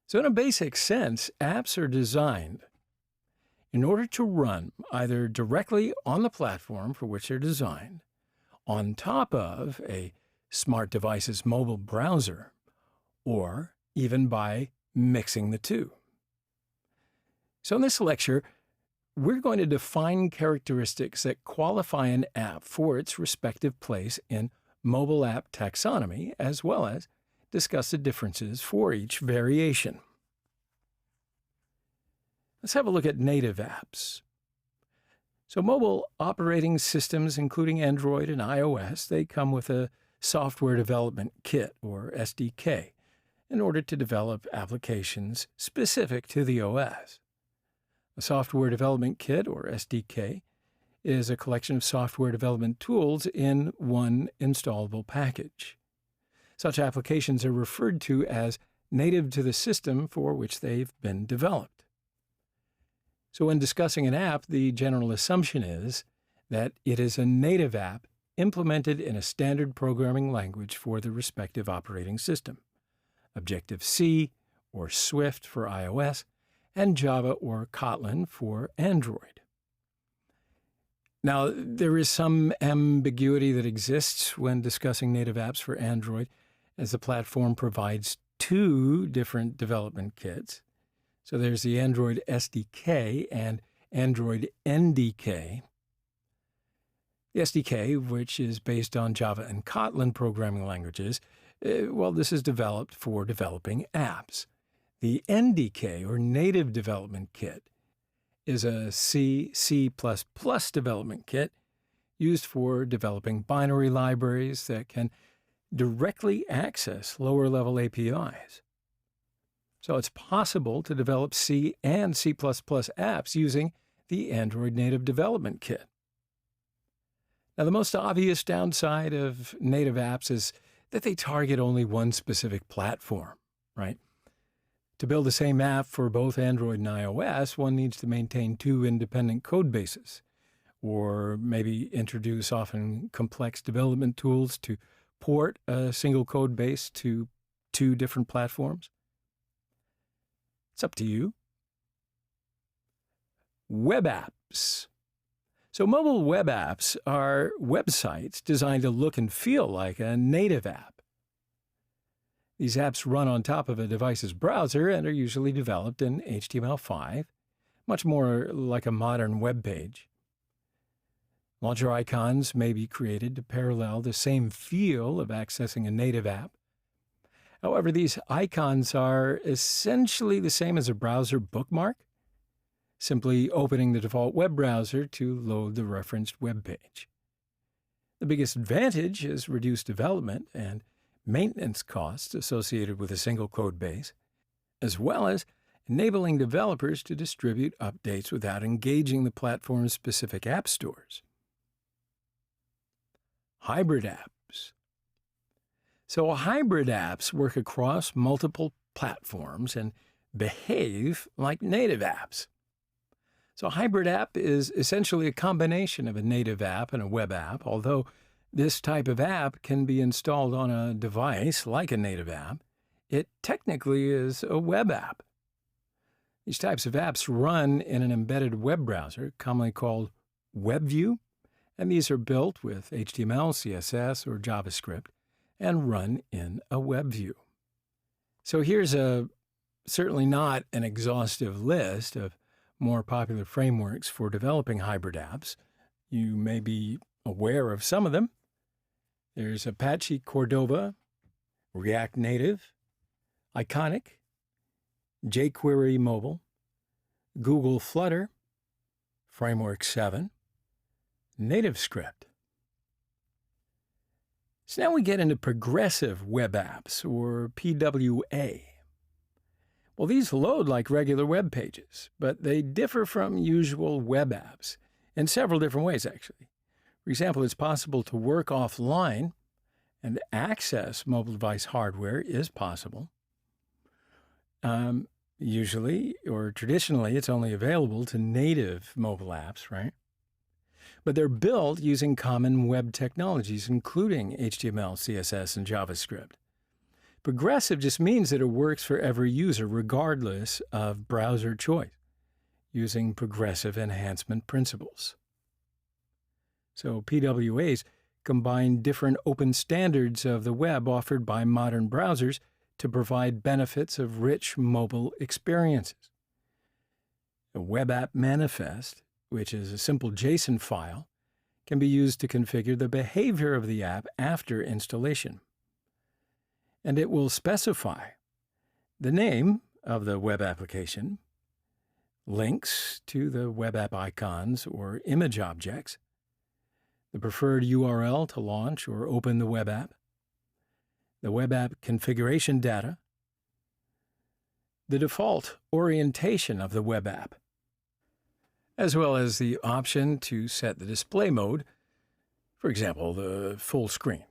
So in a basic sense, apps are designed in order to run either directly on the platform for which they're designed, on top of a smart device's mobile browser, or even by mixing the two. So in this lecture, we're going to define characteristics that qualify an app for its respective place in mobile app taxonomy, as well as discuss the differences for each variation. Let's have a look at native apps. So mobile operating systems, including Android and iOS, they come with a software development kit, or SDK, in order to develop applications specific to the OS. A software development kit, or SDK, is a collection of software development tools in one installable package. Such applications are referred to as native to the system for which they've been developed. So when discussing an app, the general assumption is that it is a native app implemented in a standard programming language for the respective operating system, Objective-C or Swift for iOS, and Java or Kotlin for Android. Now, there is some ambiguity that exists when discussing native apps for Android, as the platform provides two different development kits. So there's the Android SDK and Android NDK. The SDK, which is based on Java and Kotlin programming languages, this is developed for developing apps. The NDK, or Native Development Kit, is a C++ development kit used for developing binary libraries that can directly access lower-level APIs. So it's possible to develop C and C++ apps using the Android Native Development Kit. Now, the most obvious downside of native apps is that they target only one specific platform, right? To build the same app for both Android and iOS, one needs to maintain two independent code bases, or maybe introduce often complex development tools to port a single code base to two different platforms. It's up to you. Web apps. So mobile web apps are websites designed to look and feel like a native app. These apps run on top of a device's browser and are usually developed in HTML5, much more like a modern web page. Launcher icons may be created to parallel the same feel of accessing a native app. However, these icons are essentially the same as a browser bookmark, simply opening the default web browser to load the referenced web page. The biggest advantage is reduced development and maintenance costs associated with a single code base, as well as enabling developers to distribute updates without engaging the platform's specific app stores. Hybrid apps. So hybrid apps work across multiple platforms and behave like native apps. So a hybrid app is essentially a combination of a native app and a web app, although this type of app can be installed on a device like a native app. It technically is a web app. These types of apps run in an embedded web browser, commonly called WebView, and these are built with HTML, CSS, or JavaScript and run in a web view. So here's certainly not an exhaustive list of more popular frameworks for developing hybrid apps. You may be aware of some of them. There's Apache Cordova, React Native, Iconic, jQuery Mobile, Google Flutter, Framework 7, NativeScript. So now we get into progressive web apps, or PWA. Well, these load like regular web pages, but they differ from usual web apps in several different ways, actually. For example, it's possible to work offline, and access mobile device hardware is possible. Usually, or traditionally, it's only available to native mobile apps, right? But they're built using common web technologies, including HTML, CSS, and JavaScript. Progressive just means that it works for every user, regardless of browser choice, using progressive enhancement principles. So PWAs combine different open standards of the web offered by modern browsers to provide benefits of rich mobile experiences. A web app manifest, which is a simple JSON file, can be used to configure the behavior of the app after installation. And it will specify the name of the web application, links to the web app icons or image objects, the preferred URL to launch or open the web app configuration data, the default orientation of the web app, as well as the option to set the display mode, for example, the full screen.